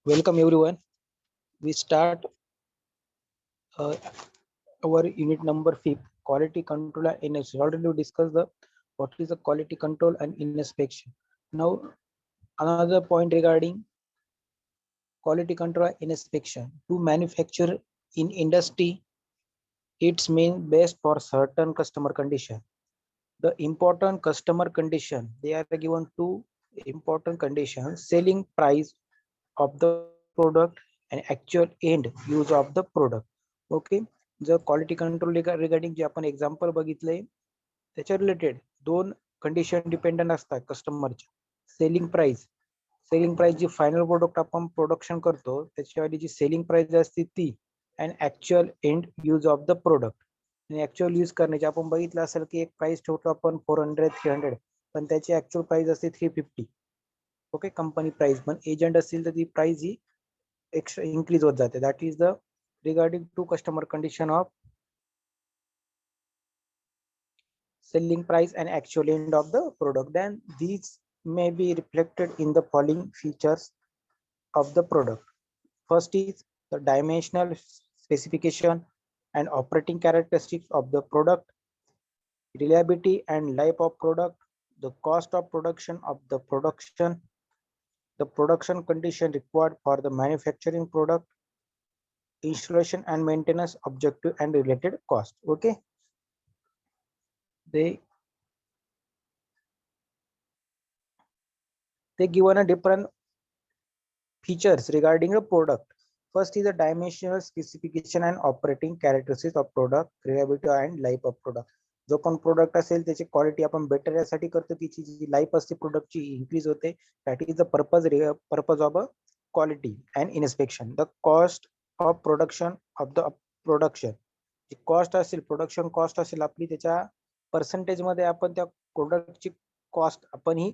Welcome everyone. We start uh, our unit number 5, quality control and inspection. Already we discussed the what is the quality control and inspection. Now another point regarding quality control and inspection. To manufacture in industry, it's mean best for certain customer condition. The important customer condition, they are given two important conditions: selling price of the product and actual end use of the product. Okay, जर quality control regarding जे आपण example बघितलंय त्याच्या related दोन condition dependent असतात कस्टमरच्या. Selling price जी final product आपण production करतो त्याच्यावाली जी selling price असते ती, and actual end use of the product. आणि ऍक्च्युअल यूज करण्याची आपण बघितलं असेल की एक प्राइस ठेवतो आपण 400 300, पण त्याची ऍक्च्युअल प्राइस असते 350. Okay, company price. पण एजंट असेल तर ती प्राइस ही एक्स्ट्रा इन्क्रीज होत जाते. That is the regarding to customer condition of selling price and actual end of the product. Then these may be reflected in the following features of the product. First is the dimensional specification and operating characteristics of the product, reliability and life of product, the cost of production of the production, the production condition required for the manufacturing product, installation and maintenance objective and related cost. Okay, they given a different features regarding the product. First is the dimensional specification and operating characteristics of product, reliability and life of product. जो पण product असेल त्याची quality आपण better यासाठी करतो, त्याची जी life असते प्रोडक्टची इन्क्रीज होते. That is the purpose of a quality and inspection. The cost of production of the production, जी कॉस्ट असेल प्रोडक्शन कॉस्ट असेल आपली, त्याच्या पर्सेंटेज मध्ये आपण त्या प्रोडक्टची कॉस्ट आपण ही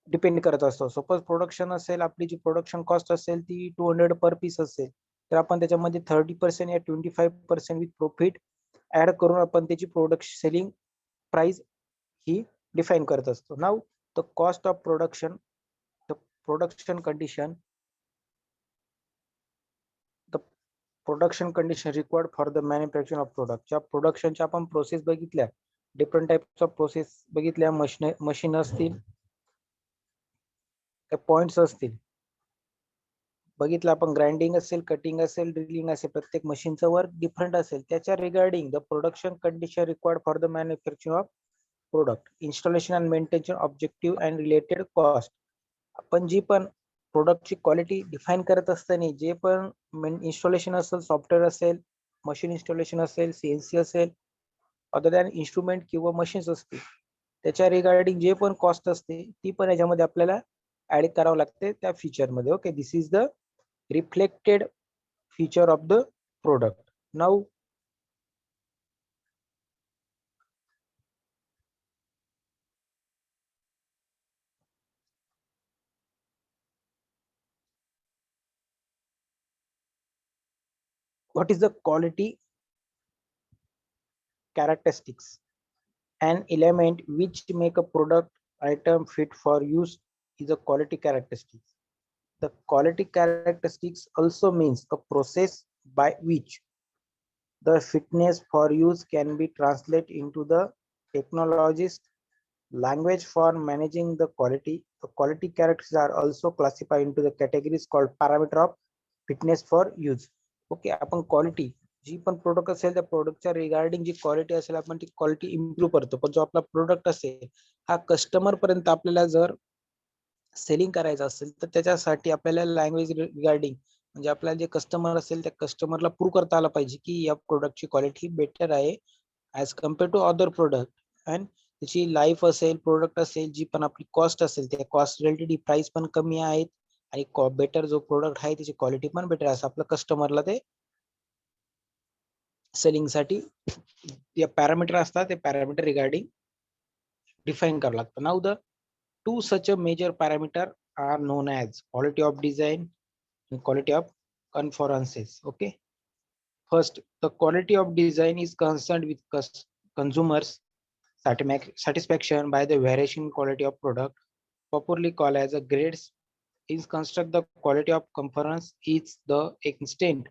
डिपेंड करत असतो. सपोज प्रोडक्शन असेल, आपली जी प्रोडक्शन कॉस्ट असेल ती 200 पर पीस असेल, तर आपण त्याच्यामध्ये 30% या 25% विथ प्रॉफिट ऍड करून आपण त्याची प्रोडक्ट सेलिंग प्राइस ही डिफाइन करत असतो. Now the cost of production, the production condition, the production condition required for the manufacturing of product. ज्या प्रोडक्शनच्या आपण प्रोसेस बघितल्या, डिफरंट टाइप्स ऑफ प्रोसेस बघितल्या, मशीन असतील, पॉइंट्स असतील बघितलं आपण, ग्राइंडिंग असेल, कटिंग असेल, ड्रिलिंग असेल, प्रत्येक मशीनचं वर्क डिफरंट असेल. त्याच्या regarding the production condition required for the manufacturing of product, installation and maintenance objective and related cost. आपण जी पण प्रोडक्टची क्वालिटी डिफाइन करत असताना जे पण इन्स्टॉलेशन असेल, सॉफ्टवेअर असेल, मशीन इन्स्टॉलेशन असेल, सीएनसी असेल, अदर दॅन इन्स्ट्रुमेंट किंवा मशीन्स असतील, त्याच्या रिगार्डिंग जे पण कॉस्ट असते ती पण याच्यामध्ये आपल्याला ऍड करावं लागते त्या फीचर मध्ये. Okay, this is the reflected feature of the product. Now what is the quality characteristics? An element which make a product item fit for use is a quality characteristics. The quality characteristics also means a process by which the fitness for use can be translated into the technologist language for managing the quality. The quality characteristics are also classified into the categories called parameter of fitness for use. Okay, आपण quality जी पण product असेल त्या प्रोडक्टच्या regarding जी quality असेल आपण ती quality improve करतो. पण जो आपला प्रोडक्ट असेल हा कस्टमर पर्यंत आपल्याला जर सेलिंग करायचं असेल तर त्याच्यासाठी आपल्याला लँग्वेज रिगार्डिंग, म्हणजे आपल्याला जे कस्टमर असेल त्या कस्टमरला प्रूव्ह करता आलं पाहिजे की या प्रोडक्टची क्वालिटी बेटर आहे as compare to other product. And त्याची लाईफ असेल, प्रोडक्ट असेल, जी पण आपली कॉस्ट असेल त्या कॉस्ट रिलेटेड प्राइस पण कमी आहेत आणि बेटर जो प्रोडक्ट आहे त्याची क्वालिटी पण बेटर आहे असं आपलं कस्टमरला ते सेलिंग साठी जे पॅरामीटर असतात ते पॅरामीटर रिगार्डिंग डिफाइन करावं लागतं. Now the two such a major parameter are known as quality of design and quality of conformances. Okay, first the quality of design is concerned with consumers satisfaction by the variation in quality of product, popularly called as a grades is construct the quality of conference is the extent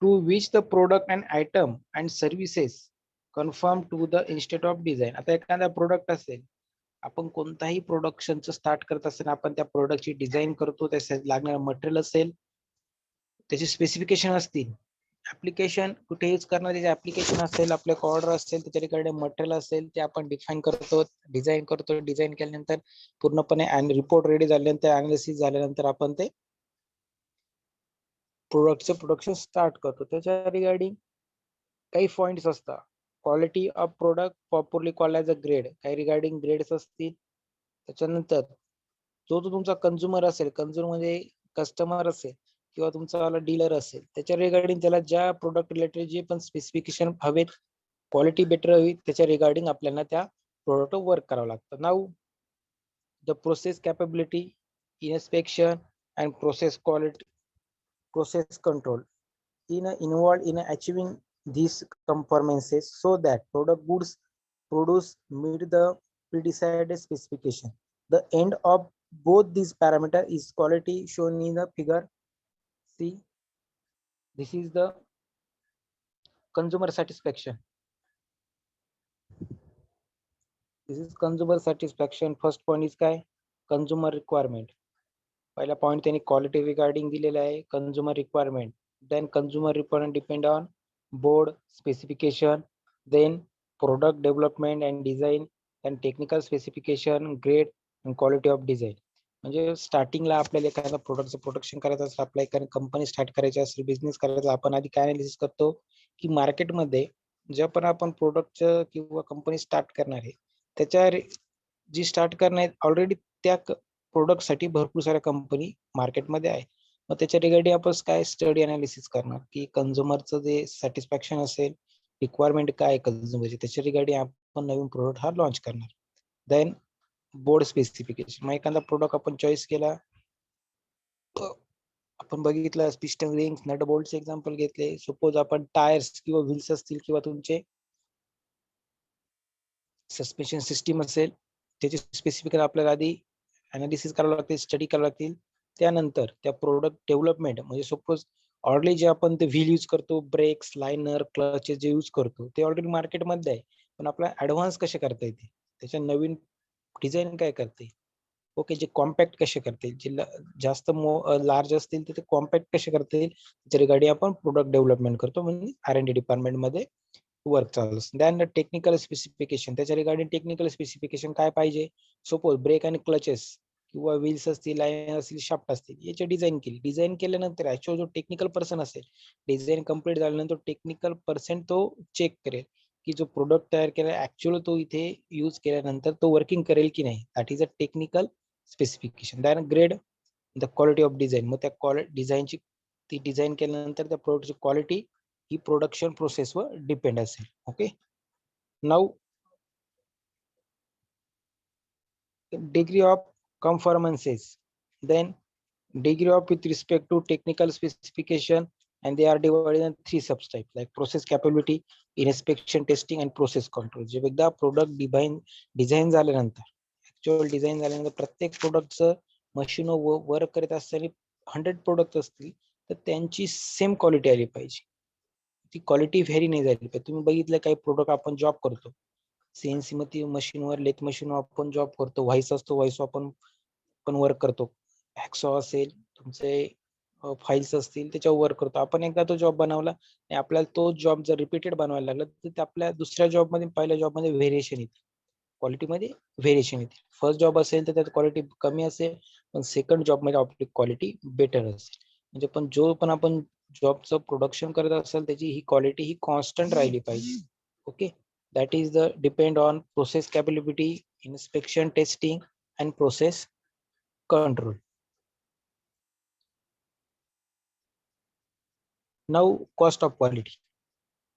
to which the product and item and services conform to the instead of design. आता एखादा product असेल, आपण कोणताही प्रोडक्शनचं start करत असताना आपण त्या प्रोडक्टची डिझाईन करतो, त्यासाठी लागणारं मटेरियल असेल, त्याचे स्पेसिफिकेशन असतील, ऍप्लिकेशन कुठे यूज करणार त्याचे ऍप्लिकेशन असेल, आपल्या ऑर्डर असेल, त्याच्या रिगार्डिंग मटेरियल असेल, ते आपण डिफाईन करतो, डिझाईन करतो. डिझाईन केल्यानंतर पूर्णपणे रिपोर्ट रेडी झाल्यानंतर, अनालिसिस झाल्यानंतर आपण ते प्रोडक्टचं प्रोडक्शन स्टार्ट करतो. त्याच्या रिगार्डिंग काही पॉइंट्स असतात. Quality of product properly called as a grade, काही रिगार्डिंग ग्रेड्स असतील. त्याच्यानंतर जो तुमचा कंझ्युमर असेल, कंझ्युमर म्हणजे कस्टमर असेल किंवा तुमचा डीलर असेल, त्याच्या रिगार्डिंग त्याला ज्या प्रोडक्ट रिलेटेड जे पण स्पेसिफिकेशन हवेत, क्वालिटी बेटर हवी, त्याच्या रिगार्डिंग आपल्याला त्या प्रोडक्ट वर्क करावं लागतं. Now the process capability, inspection and process quality, process control involved in achieving these conformances so that product goods produced meet the pre-decided specification. The end of both these parameters is quality shown in the figure. See, this is the consumer satisfaction. This is consumer satisfaction. First point is काय? Consumer requirement. पहिला point त्यांनी quality regarding दिलेला आहे, consumer requirement. Then consumer requirement depend on board specification, then product development and design, then technical specification, grade and quality of design. म्हणजे स्टार्टिंगला आपल्याला एखाद्या प्रोडक्टचं production करायचं असेल, आपल्या एखादी कंपनी स्टार्ट करायची असेल, बिझनेस करायचा, आपण आधी काय अनालिसिस करतो की मार्केटमध्ये जे पण आपण प्रोडक्टचं किंवा कंपनी स्टार्ट करणार आहे, त्याच्या जी स्टार्ट करणार ऑलरेडी त्या प्रोडक्ट साठी भरपूर साऱ्या कंपनी मार्केटमध्ये आहे. मग त्याच्या रिगार्डिंग आपण काय स्टडी अनालिसिस करणार की कंझ्युमरचं जे सॅटिस्फॅक्शन असेल, रिक्वायरमेंट काय कंझ्युमरची, त्याच्या रिगार्डिंग आपण नवीन प्रोडक्ट हा लॉन्च करणार. Then board specification. मग एखादा प्रोडक्ट आपण चॉईस केला, आपण बघितलं पिस्टन रिंग्स, नट बोल्टचे एक्झाम्पल घेतले. सपोज आपण टायर्स किंवा व्हील्स असतील किंवा तुमचे सस्पेन्शन सिस्टीम असेल, त्याचे स्पेसिफिकेशन आपल्याला आधी अनालिसिस करावं लागते, स्टडी करावं लागतील. त्यानंतर त्या प्रोडक्ट डेव्हलपमेंट म्हणजे सपोज ऑलरेडी जे आपण ते व्हील यूज करतो, ब्रेक्स, लायनर, क्लचेस जे यूज करतो ते ऑलरेडी मार्केटमध्ये आहे, पण आपल्याला ऍडव्हान्स कसे करता येते, त्याच्या नवीन डिझाईन काय करते, ओके, जे कॉम्पॅक्ट कसे करते, जे जास्त लार्ज असतील तर ते कॉम्पॅक्ट कसे करते, त्याच्या रिगार्डिंग आपण प्रोडक्ट डेव्हलपमेंट करतो, म्हणजे R&D डिपार्टमेंटमध्ये वर्क चालू असतं. त्यानंतर टेक्निकल स्पेसिफिकेशन, त्याच्या रिगार्डिंग टेक्निकल स्पेसिफिकेशन काय पाहिजे, सपोज ब्रेक आणि क्लचेस किंवा व्हील्स असतील, लाईन असतील, शाफ्ट असतील, याचे डिझाईन केली. डिझाईन केल्यानंतर ऍक्च्युअल जो टेक्निकल पर्सन असेल, डिझाईन कम्प्लीट झाल्यानंतर टेक्निकल पर्सन तो चेक करेल की जो प्रोडक्ट तयार केला ऍक्च्युअल तो इथे यूज केल्यानंतर तो वर्किंग करेल की नाही. That is a technical specification. Than grade the quality of design. मग त्या डिझाईनची ती डिझाईन केल्यानंतर त्या प्रोडक्टची क्वालिटी ही प्रोडक्शन प्रोसेसवर डिपेंड असेल. Okay, now degree of conformances. Then degree of with respect to technical specification, and they are divided in 3 subtypes like process capability, inspection, testing and process control. जे एकदा product design झाल्यानंतर, actual design झाल्यानंतर प्रत्येक प्रोडक्टचं machine work करत असताना 100 product असतील तर त्यांची सेम क्वालिटी आली पाहिजे. ती क्वालिटी व्हेरी नाही झाली पाहिजे. तुम्ही बघितलं काही प्रोडक्ट आपण जॉब करतो, सीएनसी मध्ये मशीनवर, लेथ मशीनवर आपण जॉब करतो, व्हाईस असतो, व्हाईस आपण पण वर्क करतो, हॅक्सॉ असेल, तुमचे फाईल्स असतील, त्याच्यावर वर्क करतो आपण. एकदा तो जॉब बनवला आणि आपल्याला तो जॉब जर रिपीटेड बनवायला लागला तर आपल्या दुसऱ्या जॉबमध्ये, पहिल्या जॉबमध्ये व्हेरिएशन येते, क्वालिटीमध्ये व्हेरिएशन येते. फर्स्ट जॉब असेल तर त्यात क्वालिटी कमी असेल, पण सेकंड जॉबमध्ये आपली क्वालिटी बेटर असेल. म्हणजे पण जो पण आपण जॉबचं प्रोडक्शन करत असेल त्याची ही क्वालिटी ही कॉन्स्टंट राहिली पाहिजे. Okay, that is the depend on process capability, inspection, testing and process control. Now cost of quality.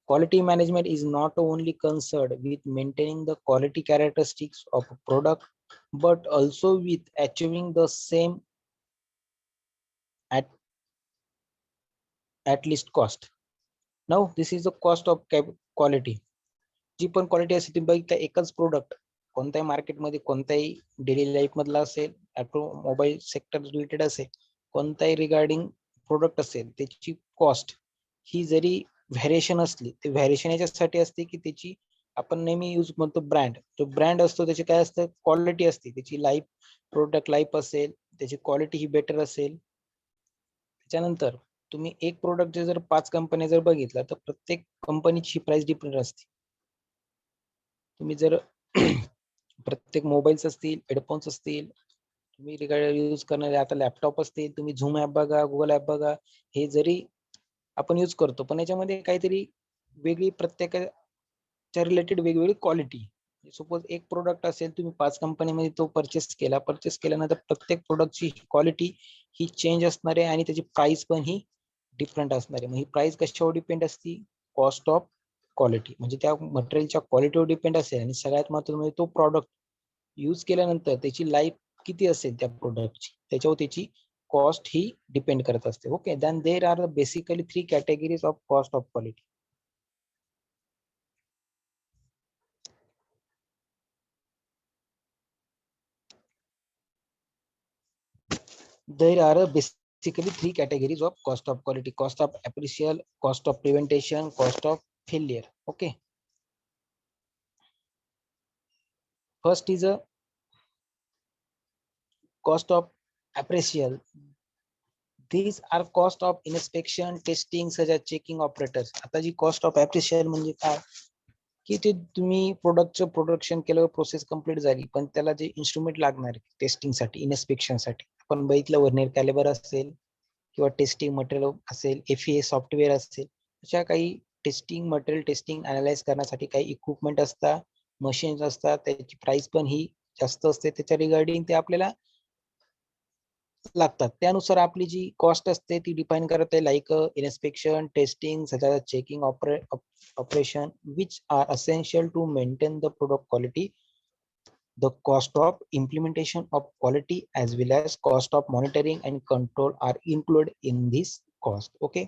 Quality management is not only concerned with maintaining the quality characteristics of a product but also with achieving the same at least cost. Now this is the cost of quality. जी पण quality असते तुम्ही बघितलं, एकच product कोणत्याही मार्केटमध्ये, कोणत्याही daily life मधला असेल, ऑटोमोबाईल सेक्टर रिलेटेड असेल, कोणताही रिगार्डिंग प्रोडक्ट असेल, त्याची कॉस्ट ही जरी व्हॅरिएशन असली, ते व्हॅरिएशन याच्यासाठी असते की त्याची आपण नेहमी यूज म्हणतो ब्रँड, जो ब्रँड असतो त्याची काय असतं, क्वालिटी असते, त्याची लाईफ, प्रोडक्ट लाईफ असेल, त्याची क्वालिटी ही बेटर असेल. त्याच्यानंतर तुम्ही एक प्रोडक्ट जर 5 कंपन्या जर बघितला तर प्रत्येक कंपनीची प्राइस डिफरंट असते. तुम्ही जर प्रत्येक मोबाईल्स असतील, हेडफोन्स असतील, तुम्ही यूज करणारे आता लॅपटॉप असतील, तुम्ही झूम ऍप बघा, गुगल ऍप बघा, हे जरी आपण यूज करतो पण याच्यामध्ये काहीतरी वेगळी प्रत्येकाच्या रिलेटेड वेगवेगळी क्वालिटी. सपोज एक प्रोडक्ट असेल, तुम्ही 5 कंपनीमध्ये तो परचेस केल्यानंतर प्रत्येक प्रोडक्टची क्वालिटी ही चेंज असणार आहे आणि त्याची प्राइस पण ही डिफरंट असणार आहे. मग ही प्राइस कशावर डिपेंड असते, कॉस्ट ऑफ क्वालिटी, म्हणजे त्या मटेरियलच्या क्वालिटीवर डिपेंड असेल. आणि सगळ्यात महत्त्वाचं म्हणजे तो प्रॉडक्ट यूज केल्यानंतर त्याची लाईफ किती असेल त्या प्रोडक्टची, त्याच्यावर त्याची कॉस्ट ही डिपेंड करत असते. Okay, then there are basically 3 categories of cost of quality. There are basically 3 categories of cost of quality: cost of appraisal, cost of prevention, cost of failure. Okay, first is a cost of appraisal. These are cost of inspection, testing, such as checking operators. आता जी cost of appraisal म्हणजे काय, की ते तुम्ही प्रोडक्टचं production केलं, process complete झाली, पण त्याला जे इन्स्ट्रुमेंट लागणार टेस्टिंग साठी, इन्स्पेक्शन साठी, आपण बघितलं वर्नियर कॅलिबर असेल किंवा टेस्टिंग मटेरियल असेल, FEA सॉफ्टवेअर असेल, अशा काही टेस्टिंग मटेरियल, टेस्टिंग अनालाइज करण्यासाठी काही इक्विपमेंट असतात, मशीन्स असतात, त्याची प्राइस पण ही जास्त असते. त्याच्या रिगार्डिंग ते आपल्याला लागतात. त्यानुसार आपली जी कॉस्ट असते ती डिफाइन करते, like inspection, testing, such as checking operation which are essential to maintain the product quality. The cost of implementation of quality as well as cost of monitoring and control are included in this cost. Okay,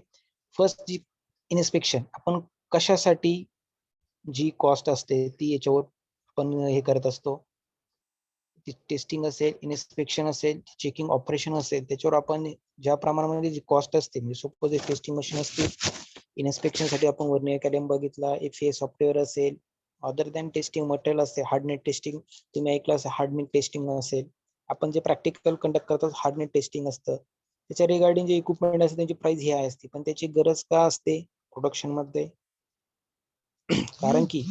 first जी inspection, आपण कशासाठी जी cost असते ती याच्यावर आपण हे करत असतो, टेस्टिंग असेल, इन्स्पेक्शन असेल, चेकिंग ऑपरेशन असेल, त्याच्यावर आपण ज्या प्रमाणामध्ये जी कॉस्ट असते, म्हणजे सपोज टेस्टिंग मशीन असते, इन्स्पेक्शन साठी आपण वर्नियर कॅलिबर बघितला, FEA सॉफ्टवेअर असेल, अदर दॅन टेस्टिंग मटेरियल असेल, हार्डनेट टेस्टिंग तुम्ही ऐकलं असेल, हार्डनेट टेस्टिंग असेल, आपण जे प्रॅक्टिकल कंडक्ट करतो हार्डनेट टेस्टिंग असतं. त्याच्या रिगार्डिंग जे इक्विपमेंट असते त्यांची प्राइस ही आहे असते, पण त्याची गरज का असते प्रोडक्शन मध्ये, कारण की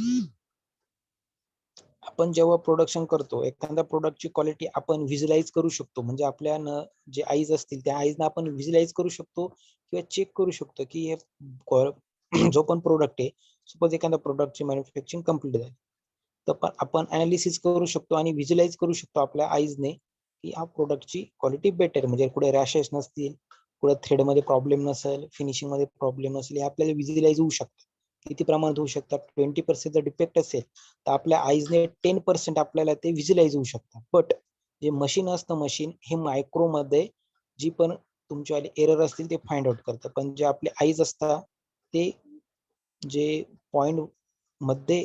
आपण जेव्हा प्रोडक्शन करतो एखाद्या प्रोडक्टची क्वालिटी आपण व्हिज्युअलाइज करू शकतो, म्हणजे आपल्या जे आईज असतील त्या आईजना आपण व्हिज्युअलाइज करू शकतो किंवा चेक करू शकतो की हे जो पण प्रोडक्ट आहे, सपोज एखाद्या प्रोडक्टची मॅन्युफॅक्चरिंग कम्प्लीट झाली, तर पण आपण अनालिसिस करू शकतो आणि व्हिज्युअलाइज करू शकतो आपल्या आईजने की हा प्रोडक्टची क्वालिटी बेटर, म्हणजे कुठे रॅशेस नसतील, कुठे थ्रेड मध्ये प्रॉब्लेम नसेल, फिनिशिंग मध्ये प्रॉब्लेम नसेल, हे आपल्याला व्हिज्युअलाइज होऊ शकतं. किती प्रमाणात होऊ शकतात, 20% जर डिफेक्ट असेल तर आपल्या आईजने 10% आपल्याला ते व्हिज्युअलाइज होऊ शकतात. बट जे मशीन असतं, मशीन हे मायक्रो मध्ये जी पण तुमच्यावाले एरर असतील ते फाइंड आउट करतं, पण जे आपले आईज असतात ते जे पॉइंट मध्ये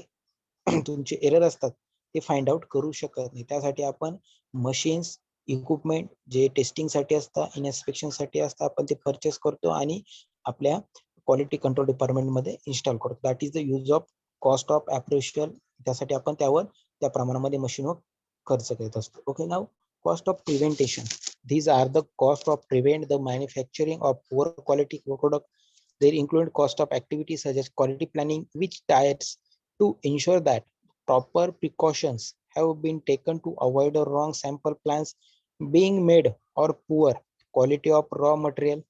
तुमचे एरर असतात ते फाइंड आउट करू शकत नाही. त्यासाठी आपण मशीन्स, इक्विपमेंट जे टेस्टिंग साठी असतात, इन्स्पेक्शन साठी असतात, आपण ते परचेस करतो आणि आपल्या क्वालिटी कंट्रोल डिपार्टमेंट मध्ये इन्स्टॉल करतो. That is the use of cost of appraisal. त्यासाठी आपण त्यावर त्या प्रमाणामध्ये मशीनवर खर्च करत असतो. Okay, now cost of prevention. These are the cost of prevent the manufacturing of poor quality product. They include cost of activities such as quality planning, which ties to ensure that proper precautions have been taken to avoid a wrong sample plans being made or poor quality of raw material.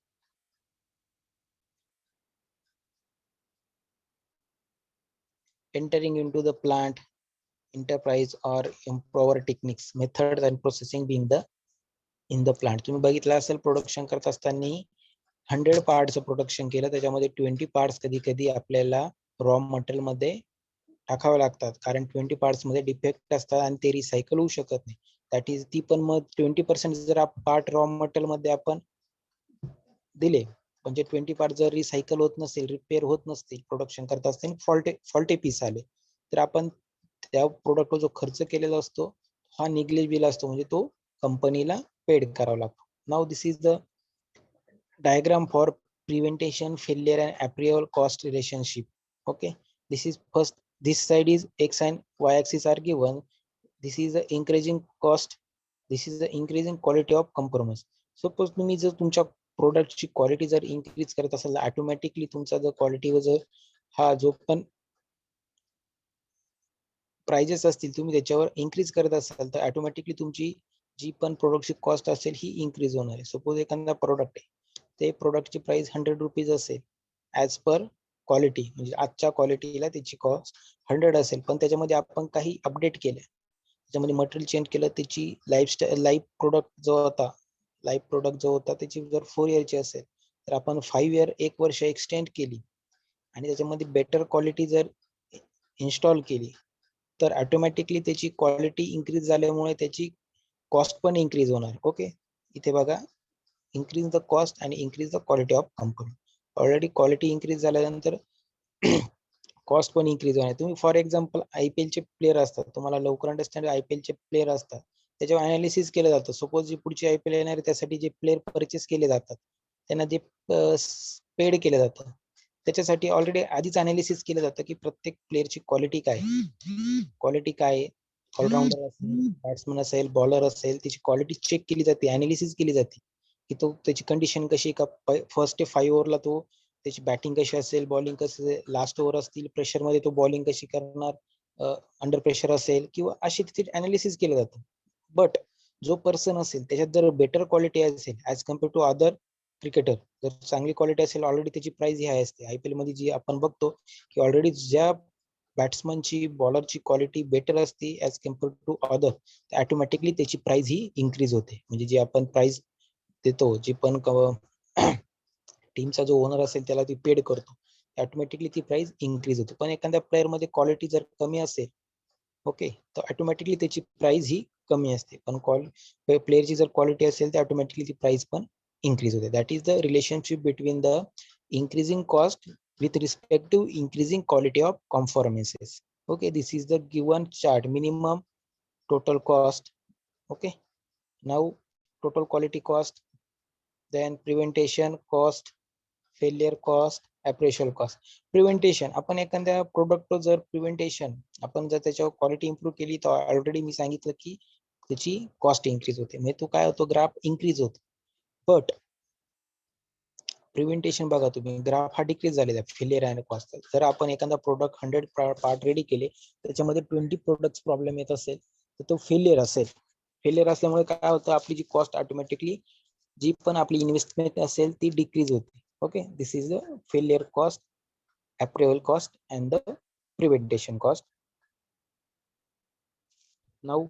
Entering into the plant enterprise or improper techniques, methods and processing being the in the plant. तुम्ही बघितलं असेल production करत असताना 100 पार्टचं production केलं, त्याच्यामध्ये 20 parts कधी कधी आपल्याला रॉ मटेरियल मध्ये टाकावे लागतात, कारण 20 पार्ट्स मध्ये डिफेक्ट असतात आणि ते रिसायकल होऊ शकत नाही. दॅट इज ती पण मग 20% जर पार्ट रॉ मटेरियल मध्ये आपण दिले, म्हणजे 20 पार्ट जर रिसायकल होत नसेल, रिपेअर होत नसतील, प्रोडक्शन करत असताना फॉल्टी पीस आले, तर आपण त्या प्रोडक्टवर जो खर्च केलेला असतो हा निग्लेजिबल असतो, म्हणजे तो कंपनीला पेड करावा लागतो. Now this is the diagram for prevention, failure and appraisal cost relationship. Okay, this is first, this side is x and y axis are given. This is the increasing cost, this is the increasing quality of compromise. Suppose तुम्ही जर तुमच्या प्रोडक्टची quality जर increase करत असाल, automatically तुमचा जर क्वालिटीवर जर हा जो पण प्राइजेस असतील तुम्ही त्याच्यावर इन्क्रीज करत असाल, तर ऑटोमॅटिकली तुमची जी पण प्रोडक्टची कॉस्ट असेल ही इन्क्रीज होणार आहे. सपोज एखादा प्रोडक्ट आहे, ते प्रोडक्टची प्राइस 100 रुपीज असेल ॲज पर क्वालिटी, म्हणजे आजच्या क्वालिटीला त्याची कॉस्ट 100 असेल, पण त्याच्यामध्ये आपण काही अपडेट केले, त्याच्यामध्ये मटेरियल चेंज केलं, त्याची लाईफ प्रोडक्ट जो होता त्याची जर 4 इयरची असेल, तर आपण 5 इयर 1 वर्ष एक्सटेंड केली आणि त्याच्यामध्ये बेटर क्वालिटी जर इन्स्टॉल केली, तर ऑटोमॅटिकली त्याची क्वालिटी इन्क्रीज झाल्यामुळे त्याची कॉस्ट पण इन्क्रीज होणार. ओके, इथे बघा, इन्क्रीज द कॉस्ट आणि increase the quality of company. Already quality increase झाल्यानंतर कॉस्ट पण इन्क्रीज होणार. तुम्ही फॉर एक्झाम्पल IPL चे प्लेयर असतात, तुम्हाला लवकर अंडरस्टँड, IPL चे प्लेयर असतात त्याच्यावर अनालिसिस केलं जातं. सपोज जी पुढची IPL येणार आहे त्यासाठी जे प्लेयर परचेस केले जातात, त्यांना जे पेड केलं जातं, त्याच्यासाठी ऑलरेडी आधीच अनालिसिस केलं जातं की प्रत्येक प्लेअरची क्वालिटी काय आहे, ऑलराऊंडर असेल, बॅट्समन असेल, बॉलर असेल, त्याची क्वालिटी चेक केली जाते, अनालिसिस केली जाते की तो त्याची कंडिशन कशी, का फर्स्ट ते 5 ओव्हरला तो त्याची बॅटिंग कशी असेल, बॉलिंग कशी असेल, लास्ट ओव्हर असतील प्रेशर मध्ये तो बॉलिंग कशी करणार, अंडर प्रेशर असेल किंवा अशी तिथे अनालिसिस केलं जातं. बट जो पर्सन असेल त्याच्यात जर बेटर क्वालिटी असेल as compare to other cricketer, जर चांगली क्वालिटी असेल, ऑलरेडी त्याची प्राइस ही हाय असते. IPL मध्ये जी आपण बघतो की ऑलरेडी ज्या बॅट्समनची बॉलरची क्वालिटी बेटर असते as compare to other, automatically त्याची प्राइस ही इन्क्रीज होते. म्हणजे जी आपण प्राइस देतो, जी पण टीमचा जो ओनर असेल त्याला ती पेड करतो, ऑटोमॅटिकली ती प्राइस इन्क्रीज होते. पण एखाद्या प्लेअर मध्ये क्वालिटी जर कमी असेल, ओके, तर ऑटोमॅटिकली त्याची प्राइस ही कमी असते. पण प्लेअरची जर क्वालिटी असेल तर ऑटोमॅटिकली ती प्राइस पण इन्क्रीज होते. That is the relationship between the increasing cost with respect to increasing quality of conformances. Okay, this is the given chart: minimum, total cost. Okay, now total quality cost, then prevention cost, failure cost, appraisal cost. प्रिव्हेंटेशन, आपण एखाद्या product जर प्रिव्हेंटेशन आपण जर त्याच्यावर quality improve केली, तर already मी सांगितलं की त्याची कॉस्ट इन्क्रीज होते, म्हणजे तो काय होतो, ग्राफ इन्क्रीज होतो. बट प्रिव्हेंटेशन बघा, तुम्ही ग्राफ हा डिक्रीज झालेला आहे, फेलियर आणि कॉस्ट. जर आपण एखादा प्रोडक्ट 100 पार्ट रेडी केले, त्याच्यामध्ये 20 प्रोडक्ट प्रॉब्लेम येत असेल, तर तो फेलियर असेल. फेलियर असल्यामुळे काय होतं, आपली जी कॉस्ट ऑटोमॅटिकली, जी पण आपली इन्व्हेस्टमेंट असेल ती डिक्रीज होते. Okay, this is the failure cost, appraisal cost and the prevention cost. Now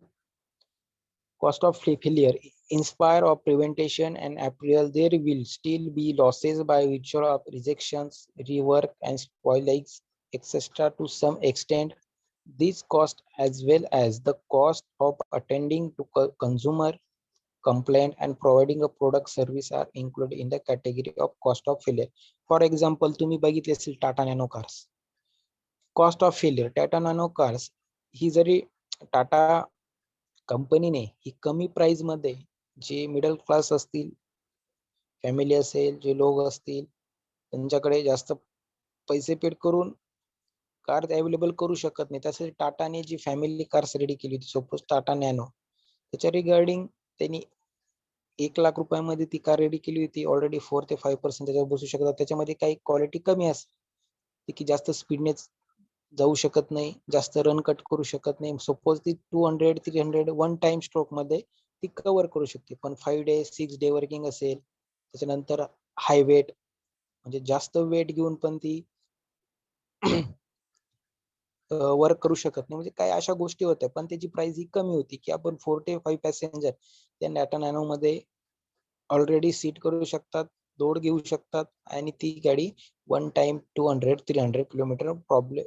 cost of failure, in spite of prevention and appraisal, there will still be losses by virtue of rejections, rework and spoilage, etc. To some extent, these costs as well as the cost of attending to consumer complaint and providing a product service are included in the category of cost of failure. For example, तुम्ही बघितले असेल Tata Nano cars. Cost of failure, Tata Nano cars ही जरी टाटा कंपनीने ही कमी price मध्ये, जे middle class असतील, फॅमिली असेल, जे लोक असतील, त्यांच्याकडे जास्त पैसे पेड करून कार अवेलेबल करू शकत नाही, त्यासाठी टाटाने जी फॅमिली कार्स रेडी केली होती, सपोज टाटा नॅनो, त्याच्या रिगार्डिंग त्यांनी 1 लाख रुपयामध्ये ती कार रेडी केली होती. ऑलरेडी 4 ते 5% त्याच्यावर बसू शकतात. त्याच्यामध्ये काही क्वालिटी कमी असते की जास्त स्पीडने जाऊ शकत नाही, जास्त रन कट करू शकत नाही. सपोज ती 200-300 वन टाइम स्ट्रोक मध्ये ती कव्हर करू शकते. पण 5 डे 6 डे वर्किंग असेल, त्याच्यानंतर हाय वेट, म्हणजे जास्त वेट घेऊन पण ती वर्क करू शकत नाही. म्हणजे काही अशा गोष्टी होत्या, पण त्याची प्राइस ही कमी होती की आपण 4 ते 5 पॅसेंजर त्या टाटा नॅनो मध्ये ऑलरेडी सीट करू शकतात, लोड घेऊ शकतात आणि ती गाडी one time 200-300 kilometre problem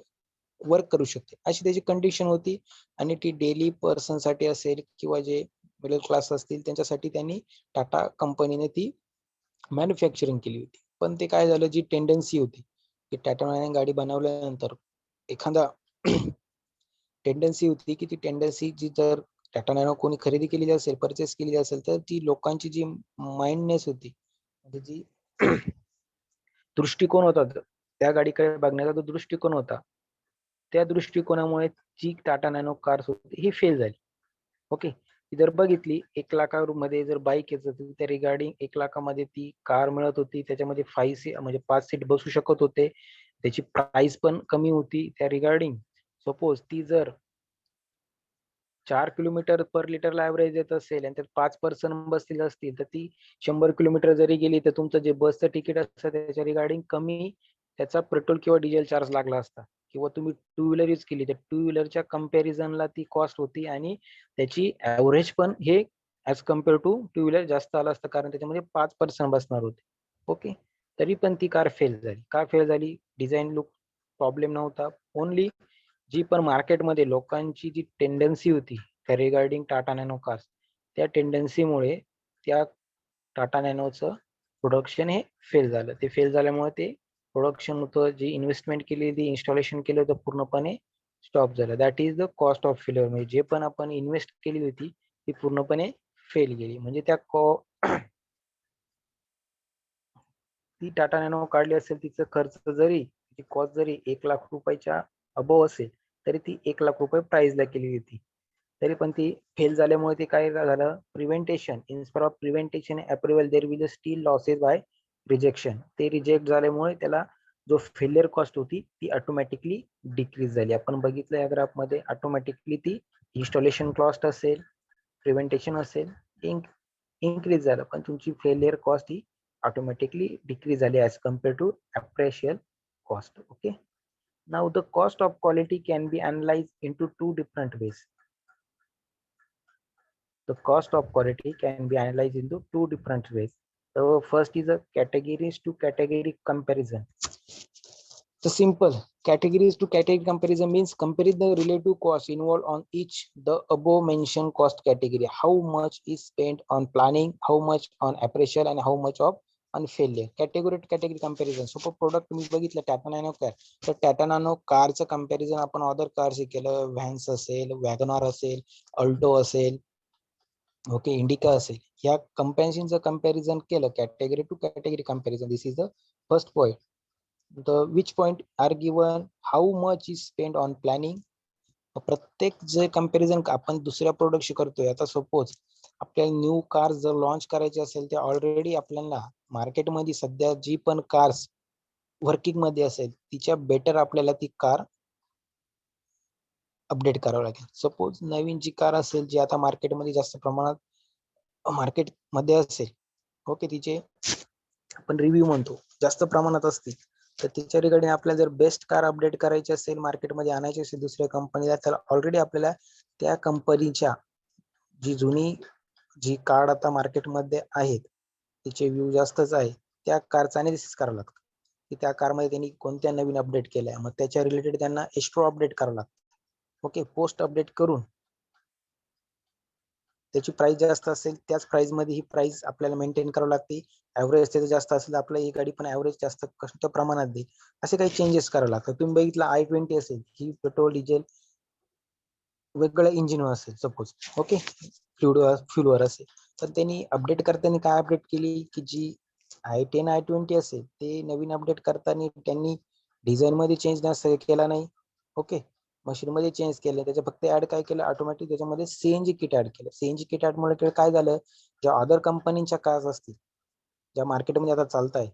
work करू शकते, अशी त्याची कंडिशन होती. आणि ती डेली पर्सन साठी असेल किंवा जे मिडल क्लास असतील त्यांच्यासाठी त्यांनी टाटा कंपनीने ती मॅन्युफॅक्चरिंग केली होती. पण ते काय झालं, जी टेंडन्सी होती की टाटाने गाडी बनवल्यानंतर एखादा टेंडन्सी होती की ती टेंडन्सी जी जर टाटा नॅनो कोणी खरेदी केलेली असेल, परचेस केलेली असेल, तर ती लोकांची जी माइंडनेस होती, म्हणजे जी दृष्टिकोन होता त्या गाडीकडे बघण्याचा जो दृष्टिकोन होता, त्या दृष्टिकोनामुळे जी टाटा नॅनो कार्स होती ही फेल झाली. ओके, जर बघितली 1 लाखामध्ये जर बाईक येत होती, त्या रिगार्डिंग 1 लाखामध्ये ती कार मिळत होती, त्याच्यामध्ये 5 सीट म्हणजे 5 सीट बसू शकत होते, त्याची प्राइस पण कमी होती त्या रिगार्डिंग. सपोज ती जर 4 किलोमीटर पर लिटरला ऍव्हरेज येत असेल आणि त्यात 5 पर्सन बसतील असतील, तर ती 100 किलोमीटर जरी गेली तर तुमचं जे बसचं तिकीट असतं त्याच्या रिगार्डिंग कमी त्याचा पेट्रोल किंवा डिझेल चार्ज लागला असता. किंवा तुम्ही टू व्हीलर यूज केली तर टू व्हीलरच्या कम्पॅरिझनला ती कॉस्ट होती आणि त्याची ऍव्हरेज पण हे as compare to two wheeler जास्त आलं असतं, कारण त्याच्यामध्ये 5 पर्सन बसणार होते. ओके, तरी पण ती कार फेल झाली. का फेल झाली? डिझाईन लुक प्रॉब्लेम नव्हता, ओनली जी पण मार्केटमध्ये लोकांची जी टेंडन्सी होती त्या रिगार्डिंग टाटा नॅनो कार्स, त्या टेंडन्सीमुळे त्या टाटा नॅनोचं प्रोडक्शन हे फेल झालं. ते फेल झाल्यामुळे ते प्रोडक्शन होतं, जी इन्व्हेस्टमेंट केली, इन्स्टॉलेशन केलं होतं, पूर्णपणे स्टॉप झालं. That is the cost of failure. म्हणजे जे पण आपण इन्व्हेस्ट केली होती ती पूर्णपणे फेल गेली. म्हणजे त्या ती टाटा नॅनो काढली असेल, तिचं खर्च जरी तिची कॉस्ट जरी 1 लाख रुपयाच्या अबव असेल, तरी ती 1 लाख रुपये प्राइसला केली होती. तरी पण ती फेल झाल्यामुळे ते काय झालं, prevention instead of prevention approval there will still losses by rejection. ते रिजेक्ट झाल्यामुळे त्याला जो फेलियर कॉस्ट होती ती ऑटोमॅटिकली डिक्रीज झाली. आपण बघितलं या ग्राफमध्ये, ऑटोमॅटिकली ती इन्स्टॉलेशन कॉस्ट असेल, प्रिव्हेंटेशन असेल, इन्क्रीज झालं, पण तुमची फेलियर कॉस्ट ही ऑटोमॅटिकली डिक्रीज झाली as compare to appraisal cost. Okay, now the cost of quality can be analyse into two different ways. The cost of quality can be analyzed into two different ways. The first is a categories to category comparison. The simple categories to category comparison means comparing the relative cost involved on each the above mentioned cost category. How much is spent on planning, how much on appraisal, and how much of on failure. Category to category comparison. So product तुम्ही बघितलं Tata nano car, तर Tata nano कारचं comparison आपण other कारशी केलं, vans असेल, WagonR असेल, Alto असेल, okay, Indica असेल, या कंपॅरिझनचं कंपॅरिझन केलं, category to category comparison. This is the first point. The which point are given, how much is spend on planning. प्रत्येक जे कंपॅरिझन आपण दुसऱ्या प्रोडक्टशी करतोय, आता सपोज आपल्याला न्यू कार जर लॉन्च करायची असेल, तर ऑलरेडी आपल्याला मार्केटमध्ये सध्या जी पण कार्स वर्किंग मध्ये असेल तिच्या बेटर आपल्याला ती कार अपडेट करावं लागेल. सपोज नवीन जी कार असेल, जी आता मार्केटमध्ये जास्त प्रमाणात मार्केटमध्ये असेल, ओके, तिचे आपण रिव्ह्यू म्हणतो जास्त प्रमाणात असतील, तर तिच्या रिगार्डिंग आपल्याला जर बेस्ट कार अपडेट करायची असेल, मार्केटमध्ये आणायची असेल दुसऱ्या कंपनीला, तर ऑलरेडी आपल्याला त्या कंपनीच्या जी जुनी जी कार आता मार्केटमध्ये आहेत तिचे व्ह्यू जास्तच आहे, त्या कारचा अनालिसिस करावं लागतं की त्या कारमध्ये त्यांनी कोणत्या नवीन अपडेट केल्या, मग त्याच्या रिलेटेड त्यांना एक्स्ट्रा अपडेट करावं लागतं. ओके, पोस्ट अपडेट करून त्याची प्राइस जास्त असेल त्याच प्राइस मध्ये ही प्राइस आपल्याला मेंटेन करावी लागते. ऍव्हरेज त्याचं जास्त असेल, आपल्या ही गाडी पण ऍव्हरेज जास्त कष्ट प्रमाणात देईल, असे काही चेंजेस करावे लागतात. तुम्ही बघितलं i20 असेल, ही पेट्रोल डिझेल वेगवेगळ्या इंजिनवर असेल सपोज, ओके, फ्युलवर असेल, तर त्यांनी अपडेट करताना काय अपडेट केली की जी i10 i20 असेल ते नवीन अपडेट करताना त्यांनी डिझाईन मध्ये चेंज केला नाही, ओके, मशीन मध्ये चेंज केलं, त्याच्या फक्त ऍड काय केलं, ऑटोमॅटिक त्याच्यामध्ये सीएनजी किट ऍड केलं. सीएनजी किट ऍड मुळे काय झालं, ज्या अदर कंपनीच्या कार्स असतील ज्या मार्केटमध्ये आता चालत आहे,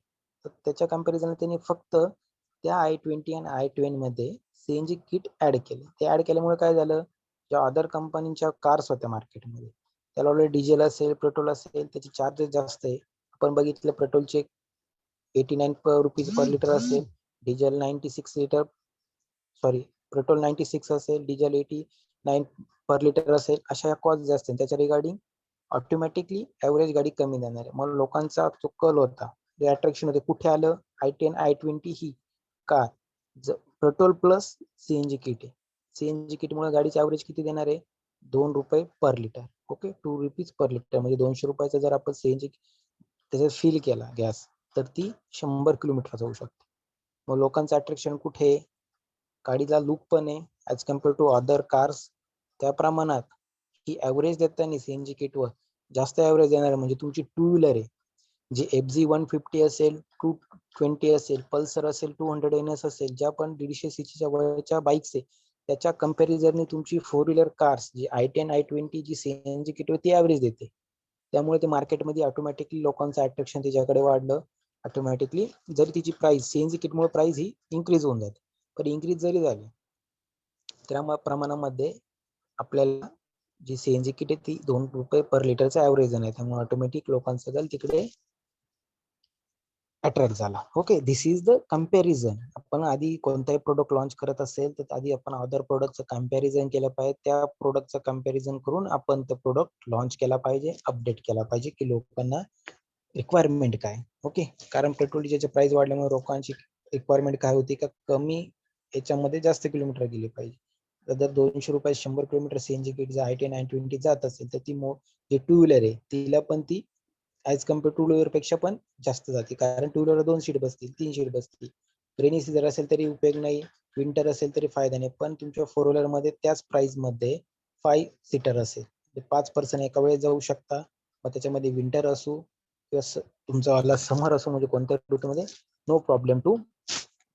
तर त्याच्या कम्पॅरिझन त्यांनी फक्त त्या i20 आणि i20 मध्ये सीएनजी किट ऍड केले. ते ऍड केल्यामुळे काय झालं, ज्या अदर कंपनीच्या कार्स होत्या मार्केटमध्ये त्याला ऑलरेडी डिझेल असेल, पेट्रोल असेल, त्याचे चार्जेस जास्त आहे. आपण बघितलं पेट्रोलचे 89 रुपीज पर लिटर असेल, डिझेल 96 लिटर, सॉरी, पेट्रोल 96 असेल, डिझेल 89 पर लिटर असेल, अशा कॉस्ट जास्त आहे. त्याच्या रिगार्डिंग ऑटोमॅटिकली ऍव्हरेज गाडी कमी देणार आहे. मग लोकांचा जो कल होता, जे अट्रॅक्शन होते, कुठे आलं, i10 i20 ही car petrol plus CNG kit आहे. सीएनजी किट मुळे गाडीची ऍव्हरेज किती देणार आहे, 2 रुपये per litre. Okay, 2 rupees per litre, म्हणजे 200 रुपयाचा जर आपण सीएनजी त्याच्यात फिल केला गॅस, तर ती 100 किलोमीटर जाऊ शकते. मग लोकांचं अट्रॅक्शन कुठे, गाडीला लुक पण आहे as compare to other cars. त्या प्रमाणात ही ऍव्हरेज देताना सीएनजी किटवर जास्त ऍव्हरेज देणार म्हणजे तुमची टू व्हीलर आहे जी FZ150 असेल, 220 असेल, पल्सर असेल, 200 NS असेल, ज्या पण 150 सीसीच्या वरच्या बाईक्स आहे त्याच्या कंपॅरिझनने तुमची फोर व्हीलर कार्स जी i10 i20 जी सीएनजी किट ती ऍव्हरेज देते. त्यामुळे ते मार्केटमध्ये ऑटोमॅटिकली लोकांचं अट्रॅक्शन त्याच्याकडे वाढलं. ऑटोमॅटिकली जरी तिची प्राइस सीएनजी किटमुळे प्राइस ही इन्क्रीज होऊन जाते. पण इन्क्रीज जरी झाली त्या प्रमाणामध्ये आपल्याला जी सीएनजी किट आहे ती ₹2 पर लिटरचा ऍव्हरेज आहे. त्यामुळे ऑटोमॅटिक लोकांचा जाल तिकडे अट्रॅक्ट झाला. Okay, this is the comparison. आपण आधी कोणताही प्रोडक्ट लॉन्च करत असेल तर आधी आपण अदर प्रोडक्टचं कंपॅरिझन केलं पाहिजे. त्या प्रोडक्टचं कंपॅरिझन करून आपण तो प्रोडक्ट लॉन्च केला पाहिजे, अपडेट केला पाहिजे की लोकांना रिक्वायरमेंट काय. ओके, कारण पेट्रोल डिझेलचे प्राइस वाढल्यामुळे लोकांची रिक्वायरमेंट काय होती का कमी याच्यामध्ये जास्त किलोमीटर गेले पाहिजे. तर जर ₹200 100 किलोमीटर सीएनजी किट जर i10 i20 जात असेल तर ती जी टू व्हीलर आहे तिला पण ती ऍज कम्पेअर टू व्हीलर पेक्षा पण जास्त जाते. कारण टू व्हीलर 2 सीट बसतील, 3 सीट बसतील. रेनी सीझन असेल तरी उपयोग नाही, विंटर असेल तरी फायदा नाही. पण तुमच्या फोर व्हीलर मध्ये त्याच प्राइस मध्ये 5 सीटर असेल, 5 पर्सन एका वेळेस जाऊ शकता. मग त्याच्यामध्ये विंटर असो किंवा तुमचा वाला समर असो, म्हणजे कोणत्या ऋतूमध्ये no problem to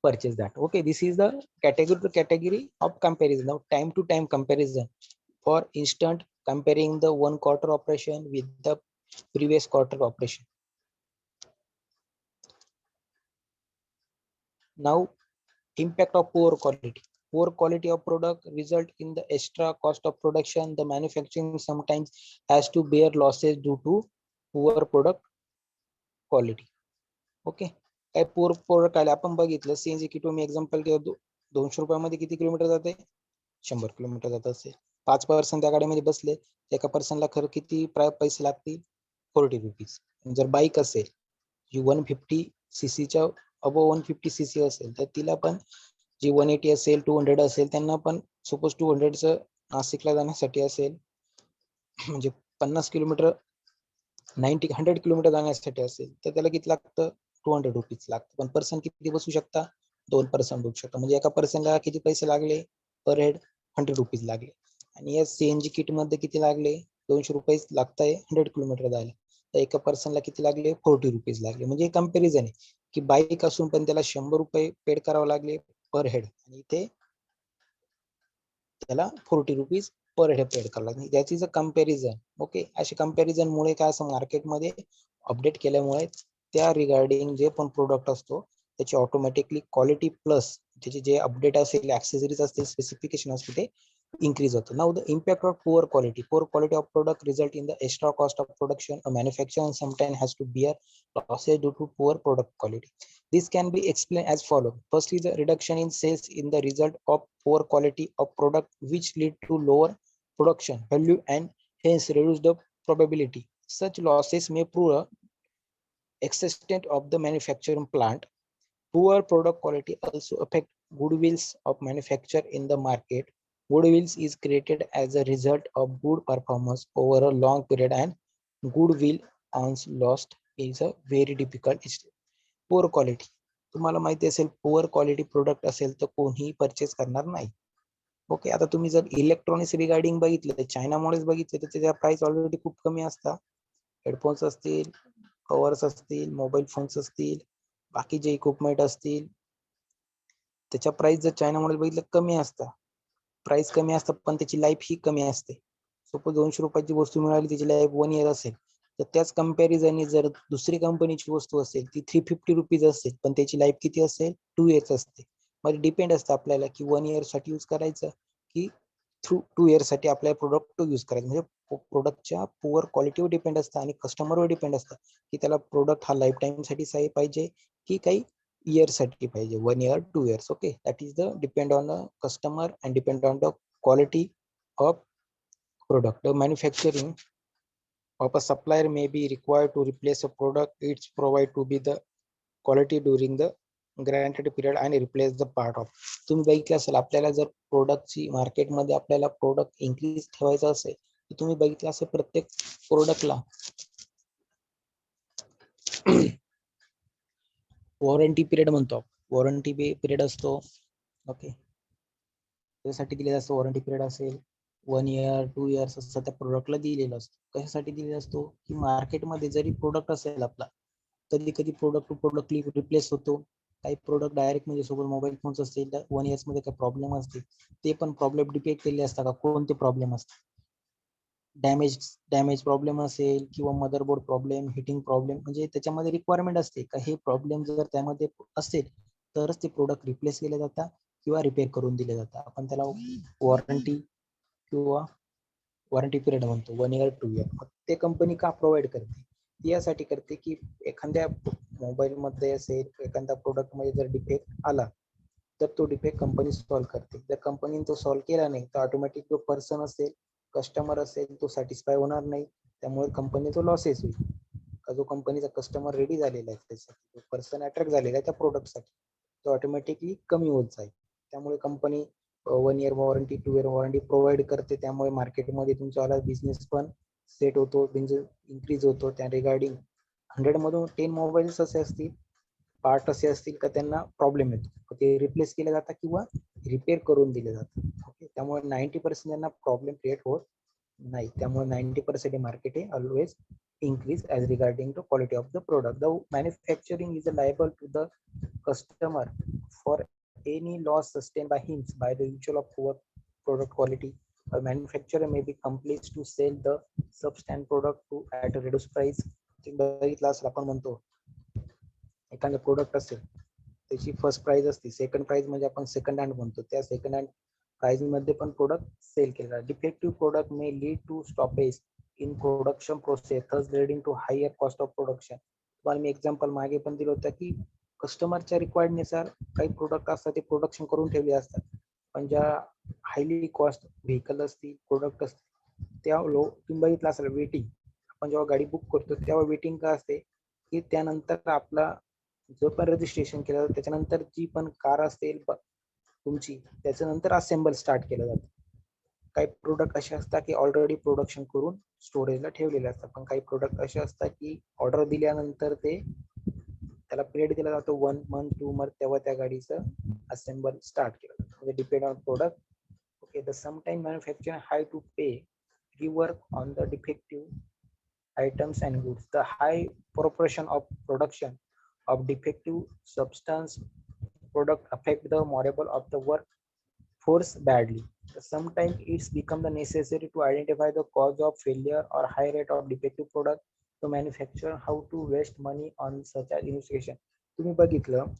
purchase that. Okay, this is the category to category of comparison. Now time to time comparison, for instant comparing the one quarter operation with the previous quarter operation. Now impact of poor quality of product result in the extra cost of production. The manufacturing sometimes has to bear losses due to poor product quality. Okay, काय पोर product आले आपण बघितलं CNG kit मी example घेतो. ₹200 किती kilometre जाते? 100 kilometre जात असेल. 5 पर्सन त्या गाडीमध्ये बसले, एका पर्सनला खरं किती पैसे लागतील? ₹40. जर बाईक असेल जी 150 सीसीच्या अबो 150 सीसी असेल तर तिला पण जी 180 असेल 200 असेल त्यांना पण सपोज 200चं नाशिकला जाण्यासाठी असेल म्हणजे 50 किलोमीटर 100 किलोमीटर जाण्यासाठी असेल तर त्याला किती लागतं? ₹200 लागतं. पण पर्सन किती बसू शकता? 2 पर्सन बसू शकता. म्हणजे एका पर्सनला किती पैसे लागले? पर हेड ₹100 लागले. आणि या सीएनजी किट मध्ये किती लागले? ₹200 लागताय 100 किलोमीटर जायला. तर एका पर्सनला किती लागले? ₹40 लागले. म्हणजे कंपॅरिझन आहे की बाईक असून पण त्याला ₹100 पेड करावं लागले पर हेड आणि इथे त्याला ₹40 पर हेड पेड करावं लागले. That is a comparison. Okay, असे कंपॅरिझन मुळे काय असं मार्केटमध्ये अपडेट केल्यामुळे त्या रिगार्डिंग जे पण प्रोडक्ट असतो त्याची ऑटोमॅटिकली क्वालिटी प्लस त्याचे जे अपडेट असेल ऍक्सेसरीज असतील स्पेसिफिकेशन असतील ते increase होतं. Now the impact of poor quality of product result in the extra cost of production. A manufacturer sometimes has to bear losses due to poor product quality. This can be explained as follows. Firstly, the reduction in sales in the result of poor quality of product, which lead to lower production value and hence reduce the probability. Such losses may prove extent of the manufacturing plant. Poor product quality also affect goodwills of manufacturer in the market. Goodwill is created as a result of good performance over a long period, and goodwill once lost is a very difficult. Poor quality, तुम्हाला माहिती असेल poor quality product असेल तर कोणीही purchase करणार नाही. Okay, आता तुम्ही जर इलेक्ट्रॉनिक्स रिगार्डिंग बघितलं तर चायनामुळेच बघितलं तर त्याच्या प्राइस ऑलरेडी खूप कमी असतात. हेडफोन्स असतील, कव्हर्स असतील, मोबाईल फोन्स असतील, बाकी जे इक्विपमेंट असतील त्याच्या प्राइस जर चायनामध्ये बघितलं कमी असतात. प्राइस कमी असतात पण त्याची लाईफ ही कमी असते. सपोज ₹200 वस्तू मिळाली त्याची लाईफ 1 इयर असेल तर त्याच कंपॅरिझनने जर दुसरी कंपनीची वस्तू असेल ती ₹350 असेल पण त्याची लाईफ किती असेल? 2 इयर्स असते. मग डिपेंड असतं आपल्याला की 1 इयर साठी यूज करायचं की 2 इयर साठी आपल्याला प्रोडक्ट यूज करायचं. म्हणजे प्रोडक्टच्या पुअर क्वालिटीवर डिपेंड असतं आणि कस्टमरवर डिपेंड असतं की त्याला प्रोडक्ट हा लाईफ टाइम साठी सही पाहिजे की काही year साठी पाहिजे, 1 year 2 years. Okay, that is the depend on the customer and depend on the quality of product. The manufacturing of a supplier may be required to replace a product it's provide to be the quality during the granted period and replace the part of. तुम्ही बघितलं असेल आपल्याला जर प्रोडक्टची मार्केटमध्ये आपल्याला product increase ठेवायचं असेल तर तुम्ही बघितलं असेल प्रत्येक प्रोडक्टला वॉरंटी पिरियड म्हणतो. वॉरंटी पिरियड असतो. ओके, त्यासाठी दिलेला असतो वॉरंटी पिरियड असेल 1 year 2 years असं त्या प्रोडक्टला दिलेला असतो. कशासाठी दिलेला असतो की मार्केटमध्ये जरी प्रोडक्ट असेल आपला कधी कधी प्रोडक्ट टू प्रोडक्ट रिप्लेस होतो. काही प्रोडक्ट डायरेक्ट म्हणजे सोबत मोबाईल फोन्स असतील तर 1 years मध्ये काही प्रॉब्लेम असतील ते पण प्रॉब्लेम डिटेक्ट केले असतात का कोणते प्रॉब्लेम असतात. डॅमेज प्रॉब्लेम असेल किंवा मदरबोर्ड प्रॉब्लेम हिटिंग प्रॉब्लेम म्हणजे त्याच्यामध्ये रिक्वायरमेंट असते का हे प्रॉब्लेम जर त्यामध्ये असेल तरच ते प्रोडक्ट रिप्लेस केले जातात किंवा रिपेअर करून दिले जातात. आपण त्याला वॉरंटी किंवा वॉरंटी पिरियड म्हणतो 1 year 2 year. मग ते कंपनी का प्रोव्हाइड करते ती यासाठी करते की एखाद्या मोबाईल मध्ये असेल एखाद्या प्रोडक्ट मध्ये जर डिफेक्ट आला तर तो डिफेक्ट कंपनी सॉल्व्ह करते. जर कंपनीने तो सॉल्व्ह केला नाही तर ऑटोमॅटिक जो पर्सन असेल कस्टमर असेल तो सॅटिस्फाय होणार नाही. त्यामुळे कंपनी तो लॉसेस होईल. का जो कंपनीचा कस्टमर रेडी झालेला आहे त्यासाठी पर्सन अट्रॅक्ट झालेला आहे त्या प्रोडक्टसाठी तो ऑटोमॅटिकली कमी होत जाईल. त्यामुळे company 1 year warranty 2 year warranty provide करते. त्यामुळे मार्केटमध्ये तुमचा बिझनेस पण सेट होतो इन्क्रीज होतो. त्या रिगार्डिंग 100 मधून 10 मोबाईल्स असे असतील पार्ट असे असतील का त्यांना प्रॉब्लेम येतो ते रिप्लेस केले जातात किंवा रिपेअर करून दिले जातात. ओके त्यामुळे 90% त्यांना प्रॉब्लेम क्रिएट होत नाही. त्यामुळे 90% मार्केट आहे always increase as regarding to quality of the product. The manufacturing is liable to the customer for any loss sustained by him by the usual of poor product quality. A manufacturer may be compelled to sell the substandard product to at a reduced price. बघितलं असेल आपण म्हणतो एखादं product असेल त्याची first price असते second price म्हणजे आपण सेकंड हँड म्हणतो त्या सेकंड हँड प्राइस मध्ये पण प्रोडक्ट सेल केला. Defective product may lead to stoppage in production process thus leading to higher cost of production. तुम्हाला मी एक्झाम्पल मागे पण दिलं होतं की कस्टमरच्या रिक्वायर्डनुसार काही प्रोडक्ट असतात ते प्रोडक्शन करून ठेवले असतात पण ज्या हायली कॉस्ट व्हेकल असतील प्रोडक्ट असतील त्या तुम्ही बघितलं असेल वेटिंग आपण जेव्हा गाडी बुक करतो तेव्हा वेटिंग का असते की त्यानंतर आपला जो पण रजिस्ट्रेशन केलं जातं त्याच्यानंतर जी पण कार असेल तुमची त्याच्यानंतर असेंबल स्टार्ट केलं जातं. काही प्रोडक्ट असे असतात की ऑलरेडी प्रोडक्शन करून स्टोरेजला ठेवलेले असतात पण काही प्रोडक्ट असे असतात की ऑर्डर दिल्यानंतर ते त्याला पिरियड दिला जातो 1 month 2 month तेव्हा त्या गाडीचं असेंबल स्टार्ट केलं जातं. म्हणजे depend on product. Okay the sometime manufacture have to pay rework on the defective items and goods. The high proportion of production of defective substance product affect the morale of the workforce badly. Sometimes it's become the necessary to identify the cause of failure or high rate of defective product to manufacture how to waste money on such as investigation. तुम्ही बघितलं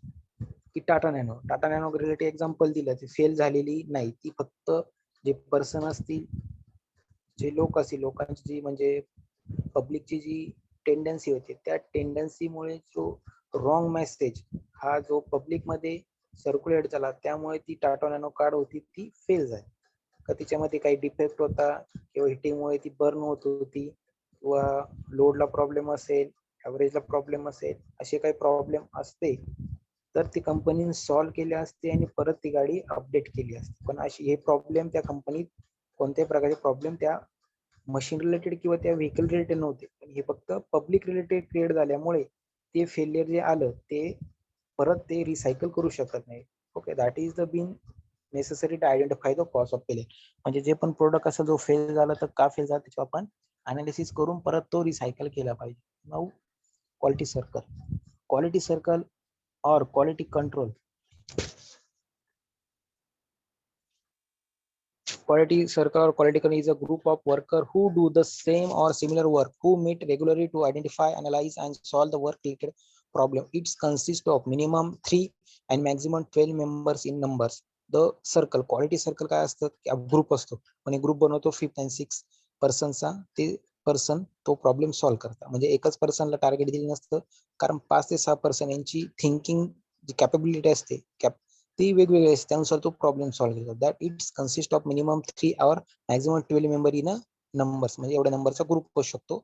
की Tata nano related example दिलं ती fail झालेली नाही ती फक्त जे पर्सन असतील जे लोक असतील लोकांची जी म्हणजे पब्लिकची जी टेंडन्सी होती त्या टेंडन्सीमुळे जो रॉंग मेसेज हा जो पब्लिक मध्ये सर्क्युलेट झाला त्यामुळे ती टाटा नॅनो कार होती ती फेल झाली. का तिच्यामध्ये काही डिफेक्ट होता किंवा हिटिंगमुळे ती बर्न होत होती किंवा लोडला प्रॉब्लेम असेल ॲव्हरेजला प्रॉब्लेम असेल असे काही प्रॉब्लेम असते तर ती कंपनीने सॉल्व्ह केले असते आणि परत ती गाडी अपडेट केली असते. पण अशी हे प्रॉब्लेम त्या कंपनीत कोणत्याही प्रकारचे प्रॉब्लेम त्या मशीन रिलेटेड किंवा त्या व्हेकल रिलेटेड नव्हते पण हे फक्त पब्लिक रिलेटेड क्रिएट झाल्यामुळे ते फेलियर जे आलं ते परत ते रिसायकल करू शकत नाही. Okay that is the been necessary to identify the cause of failure. म्हणजे जे पण प्रोडक्ट असं जो फेल झाला तर का फेल झाला त्याच्यावर आपण अनालिसिस करून परत तो रिसायकल केला पाहिजे. नाऊ क्वालिटी सर्कल और quality control. Quality circle or quality control is a group of workers who do the same or similar work, who meet regularly to identify, analyze, and solve the work-related problem. It consists of minimum 3 and maximum 12 members in numbers. The circle, quality circle काय असतं group असतो आणि group बनवतो 5th and 6th पर्सनचा ते person तो problem solve करतात. म्हणजे एकच पर्सनला टार्गेट दिलं नसतं कारण 5 ते 6 पर्सन यांची थिंकिंग जी कॅपेबिलिटी असते ती वेगवेगळी असते त्यानुसार तो प्रॉब्लेम सॉल्व्ह करतो. That it's consist of minimum 3 or maximum 12 member in a numbers म्हणजे एवढ्या नंबरचा ग्रुप होऊ शकतो.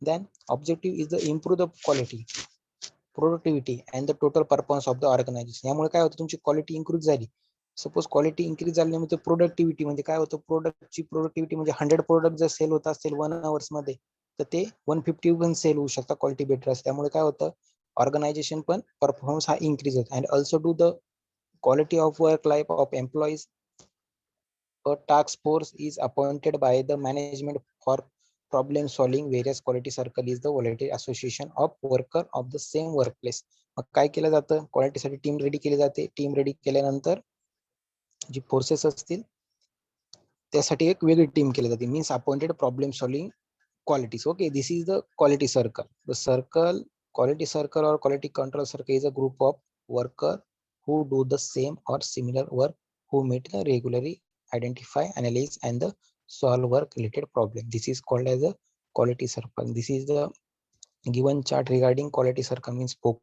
Then objective is the improve the quality productivity and the total performance of the organisation. यामुळे काय होतं तुमची क्वालिटी इन्क्रीज झाली. सपोज क्वालिटी इन्क्रीज झाल्यामुळे प्रोडक्टिव्हिटी म्हणजे काय होतं प्रोडक्टची प्रोडक्टिव्हिटी म्हणजे 100 प्रोडक्ट जर सेल होत असतील 1 hours मध्ये तर ते 150 पण सेल होऊ शकतात क्वालिटी बेटर असते. त्यामुळे काय होतं ऑर्गनायझेशन पण परफॉर्मन्स हा इन्क्रीज होतो. And also do the quality of work life of employees a task force is appointed by the management for problem solving various quality circle is the voluntary association of worker of the same workplace. मग काय केलं जातं, क्वालिटीसाठी team ready केली जाते. Team ready केल्यानंतर जी forces असतील त्यासाठी एक वेगळी टीम केली जाते. Means appointed problem solving qualities. Okay, this is the quality circle. The circle, quality circle or quality control circle is a group of worker who do the same or similar work, who meet the regularly identify, analyze and the solve work related problem. This is called as a quality circle. This is the given chart regarding quality circle means focus